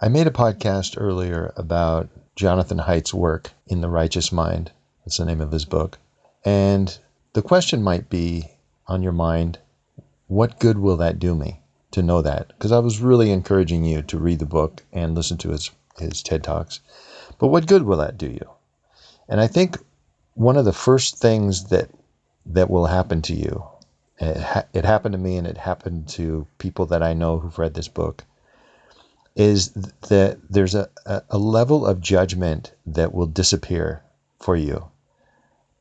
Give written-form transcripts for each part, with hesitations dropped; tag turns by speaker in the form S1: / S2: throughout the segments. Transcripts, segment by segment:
S1: I made a podcast earlier about Jonathan Haidt's work in The Righteous Mind. That's the name of his book. And the question might be on your mind, what good will that do me to know that? Because I was really encouraging you to read the book and listen to his TED Talks. But what good will that do you? And I think one of the first things that will happen to you, it happened to me and it happened to people that I know who've read this book, is that there's a level of judgment that will disappear for you.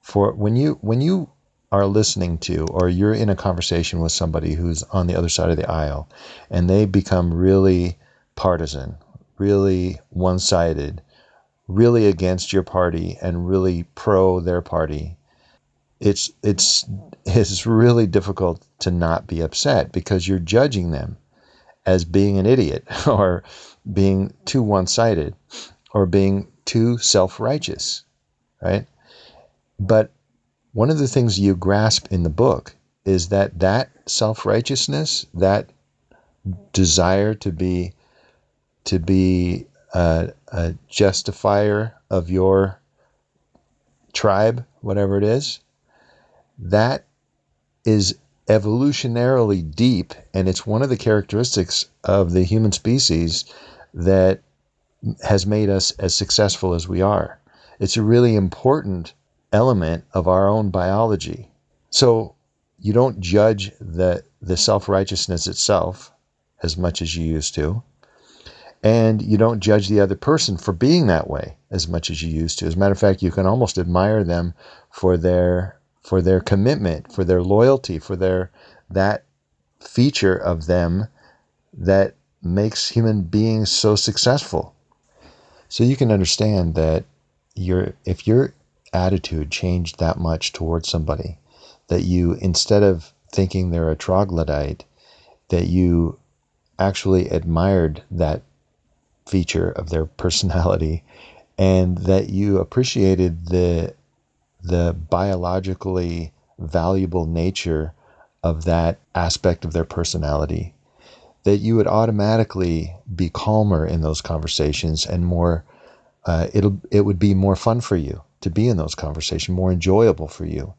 S1: For when you are listening to, or you're in a conversation with somebody who's on the other side of the aisle, and they become really partisan, really one-sided, really against your party and really pro their party, it's really difficult to not be upset because you're judging them as being an idiot or being too one-sided or being too self-righteous, right? But one of the things you grasp in the book is that self-righteousness, that desire to be a justifier of your tribe, whatever it is, that is evolutionarily deep, and it's one of the characteristics of the human species that has made us as successful as we are. It's a really important element of our own biology. So you don't judge the self-righteousness itself as much as you used to, and you don't judge the other person for being that way as much as you used to. As a matter of fact, you can almost admire them for their commitment, for their loyalty, for that feature of them that makes human beings so successful. So you can understand that if your attitude changed that much towards somebody, that you, instead of thinking they're a troglodyte, that you actually admired that feature of their personality, and that you appreciated the biologically valuable nature of that aspect of their personality, that you would automatically be calmer in those conversations and more, it would be more fun for you to be in those conversations, more enjoyable for you,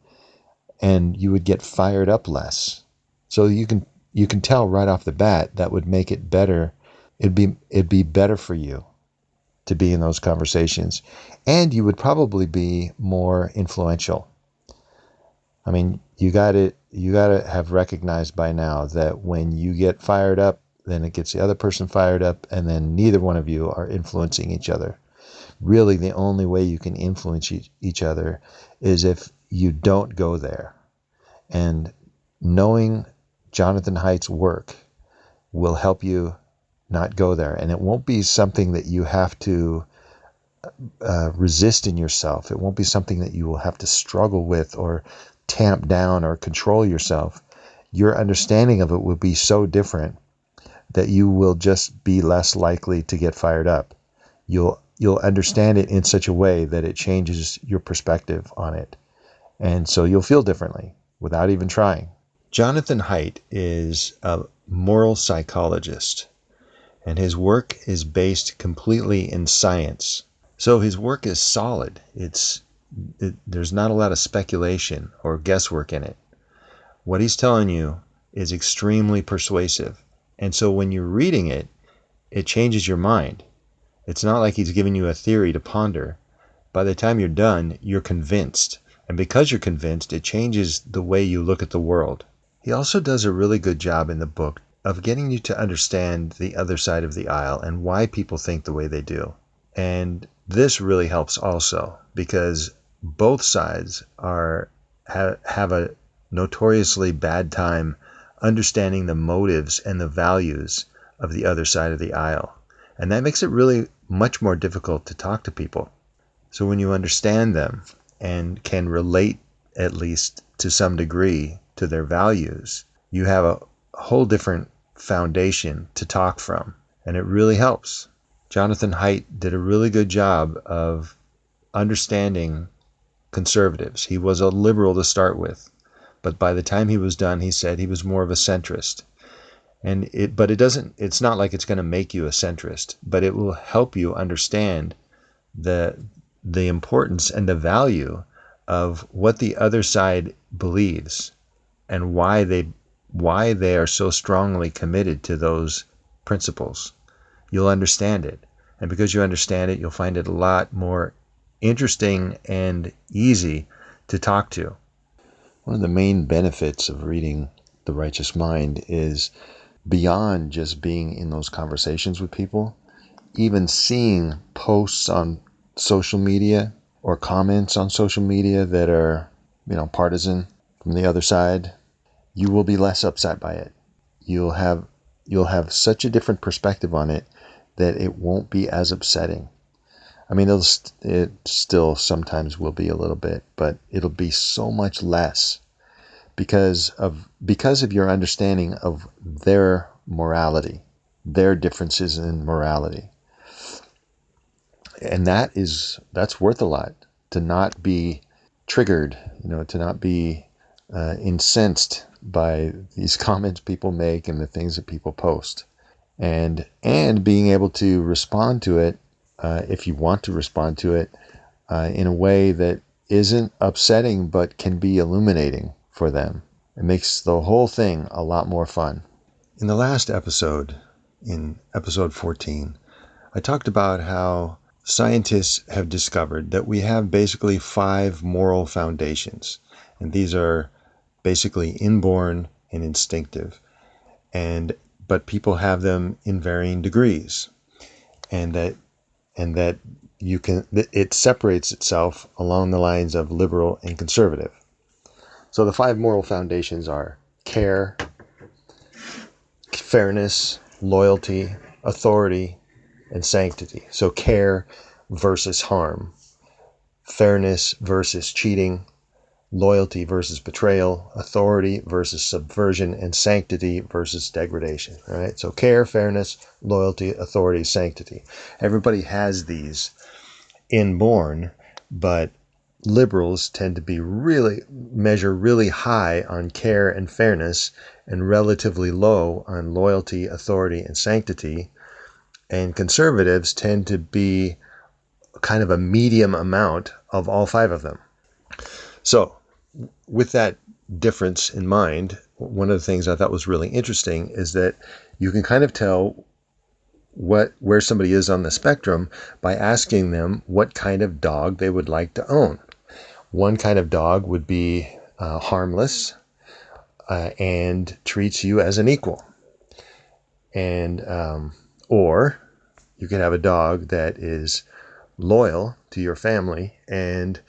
S1: and you would get fired up less. So you can tell right off the bat that would make it better. It'd be better for you to be in those conversations, and you would probably be more influential. I mean, you got to have recognized by now that when you get fired up, then it gets the other person fired up, and then neither one of you are influencing each other. Really, the only way you can influence each other is if you don't go there. And knowing Jonathan Haidt's work will help you not go there. And it won't be something that you have to resist in yourself. It won't be something that you will have to struggle with or tamp down or control yourself. Your understanding of it will be so different that you will just be less likely to get fired up. You'll understand it in such a way that it changes your perspective on it. And so you'll feel differently without even trying. Jonathan Haidt is a moral psychologist, and his work is based completely in science. So his work is solid. There's not a lot of speculation or guesswork in it. What he's telling you is extremely persuasive. And so when you're reading it, it changes your mind. It's not like he's giving you a theory to ponder. By the time you're done, you're convinced. And because you're convinced, it changes the way you look at the world. He also does a really good job in the book of getting you to understand the other side of the aisle and why people think the way they do. And this really helps also because both sides have a notoriously bad time understanding the motives and the values of the other side of the aisle. And that makes it really much more difficult to talk to people. So when you understand them and can relate, at least to some degree, to their values, you have a whole different foundation to talk from, and it really helps. Jonathan Haidt did a really good job of understanding conservatives. He was a liberal to start with, but by the time he was done, he said he was more of a centrist. But it doesn't, it's not like it's going to make you a centrist, but it will help you understand the importance and the value of what the other side believes and why they are so strongly committed to those principles. You'll understand it. And because you understand it, you'll find it a lot more interesting and easy to talk to. One of the main benefits of reading The Righteous Mind is beyond just being in those conversations with people, even seeing posts on social media or comments on social media that are, partisan from the other side, you will be less upset by it. You'll have such a different perspective on it that it won't be as upsetting. I mean, it still sometimes will be a little bit, but it'll be so much less because of your understanding of their morality, their differences in morality. And that's worth a lot, to not be triggered, to not be incensed by these comments people make and the things that people post, and being able to respond to it, if you want to respond to it, in a way that isn't upsetting but can be illuminating for them. It makes the whole thing a lot more fun. In the last episode, in episode 14, I talked about how scientists have discovered that we have basically 5 moral foundations, and these are basically inborn and instinctive, but people have them in varying degrees, and that it separates itself along the lines of liberal and conservative. So the 5 moral foundations are care, fairness, loyalty, authority, and sanctity. So care versus harm, fairness versus cheating, loyalty versus betrayal, authority versus subversion, and sanctity versus degradation. All right? So care, fairness, loyalty, authority, sanctity. Everybody has these inborn, but liberals tend to measure really high on care and fairness and relatively low on loyalty, authority, and sanctity. And conservatives tend to be kind of a medium amount of all 5 of them. So with that difference in mind, one of the things I thought was really interesting is that you can kind of tell where somebody is on the spectrum by asking them what kind of dog they would like to own. One kind of dog would be harmless and treats you as an equal. And or you could have a dog that is loyal to your family and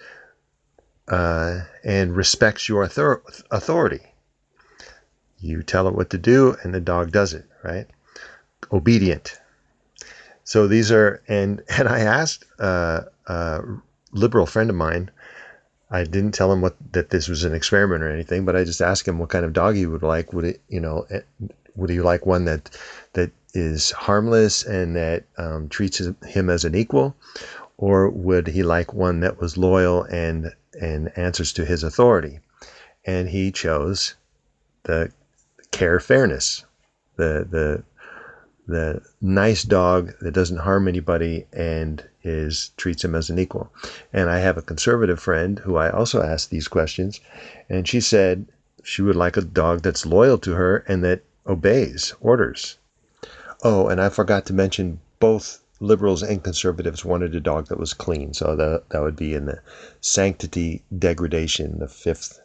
S1: respects your authority. You tell it what to do, and the dog does it, right? Obedient. So these are, and I asked a liberal friend of mine. I didn't tell him that this was an experiment or anything, but I just asked him what kind of dog he would like. Would he like one that is harmless and that treats him as an equal, or would he like one that was loyal and answers to his authority? And he chose the care, fairness, the nice dog that doesn't harm anybody and treats him as an equal. And I have a conservative friend who I also asked these questions, and she said she would like a dog that's loyal to her and that obeys orders. Oh, and I forgot to mention, both liberals and conservatives wanted a dog that was clean. So that would be in the sanctity, degradation, the 5th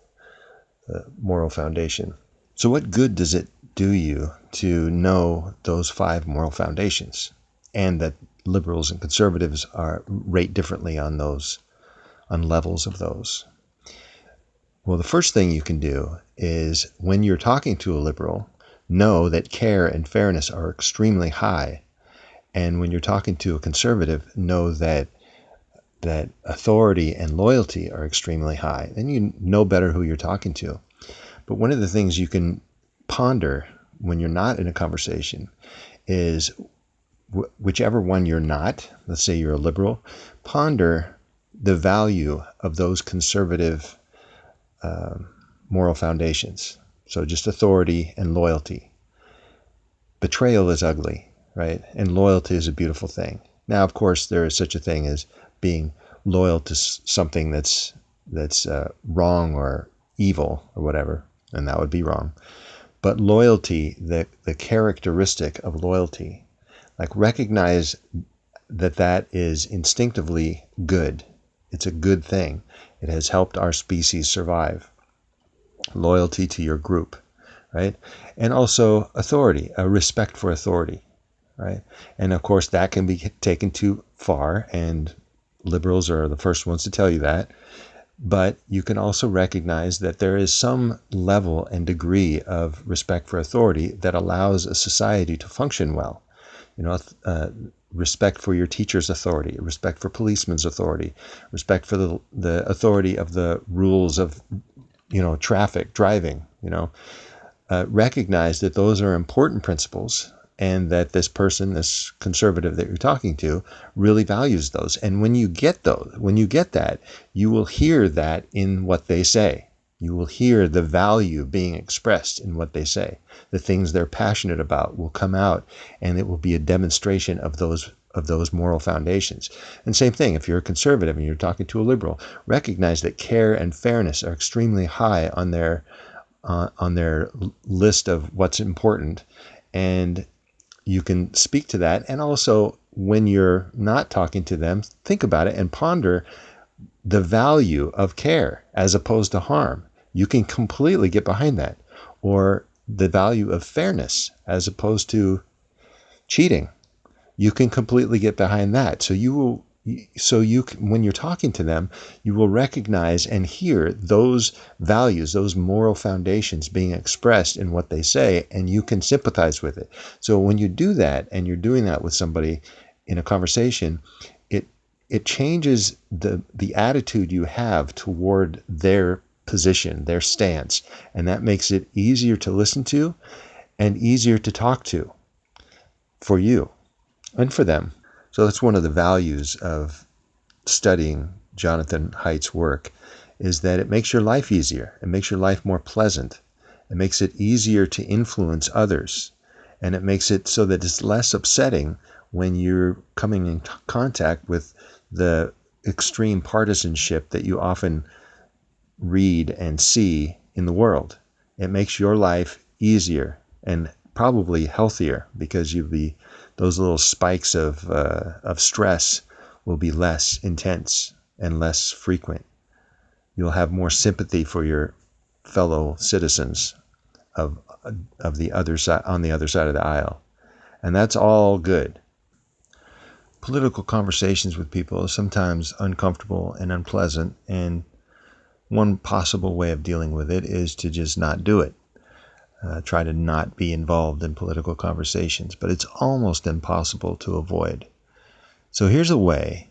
S1: moral foundation. So what good does it do you to know those 5 moral foundations, and that liberals and conservatives rate differently on levels of those? Well, the first thing you can do is, when you're talking to a liberal, know that care and fairness are extremely high. And when you're talking to a conservative, know that authority and loyalty are extremely high. Then you know better who you're talking to. But one of the things you can ponder when you're not in a conversation is, whichever one you're not, let's say you're a liberal, ponder the value of those conservative moral foundations. So just authority and loyalty. betrayal is ugly, right? And loyalty is a beautiful thing. Now, of course, there is such a thing as being loyal to something that's wrong or evil or whatever, and that would be wrong. But loyalty, the characteristic of loyalty, like recognize that is instinctively good. It's a good thing. It has helped our species survive. Loyalty to your group, right? And also authority, a respect for authority, right? And of course, that can be taken too far, and liberals are the first ones to tell you that. But you can also recognize that there is some level and degree of respect for authority that allows a society to function well. You know, respect for your teacher's authority, respect for policeman's authority, respect for the authority of the rules of, traffic, driving, recognize that those are important principles and that this person, this conservative that you're talking to, really values those. And when you get that, you will hear that in what they say. You will hear the value being expressed in what they say. The things they're passionate about will come out, and it will be a demonstration of those moral foundations. And same thing, if you're a conservative and you're talking to a liberal, recognize that care and fairness are extremely high on their list of what's important, and you can speak to that. And also, when you're not talking to them, think about it and ponder the value of care as opposed to harm. You can completely get behind that. Or the value of fairness as opposed to cheating. You can completely get behind that. When you're talking to them, you will recognize and hear those values, those moral foundations being expressed in what they say, and you can sympathize with it. So when you do that, and you're doing that with somebody in a conversation, it changes the attitude you have toward their position, their stance, and that makes it easier to listen to and easier to talk to for you and for them. So that's one of the values of studying Jonathan Haidt's work, is that it makes your life easier. It makes your life more pleasant. It makes it easier to influence others. And it makes it so that it's less upsetting when you're coming in contact with the extreme partisanship that you often read and see in the world. It makes your life easier and probably healthier, because those little spikes of stress will be less intense and less frequent. You'll have more sympathy for your fellow citizens of the other side, on the other side of the aisle, and that's all good. Political conversations with people are sometimes uncomfortable and unpleasant, and one possible way of dealing with it is to just not do it. Try to not be involved in political conversations, but it's almost impossible to avoid. So here's a way,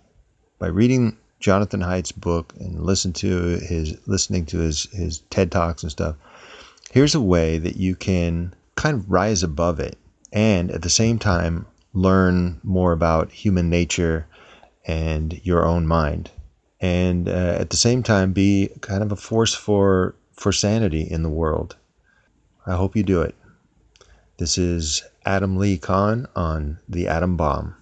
S1: by reading Jonathan Haidt's book and listening to his TED Talks and stuff, here's a way that you can kind of rise above it and at the same time learn more about human nature and your own mind, and at the same time be kind of a force for sanity in the world. I hope you do it. This is Adam Lee Kahn on The Atom Bomb.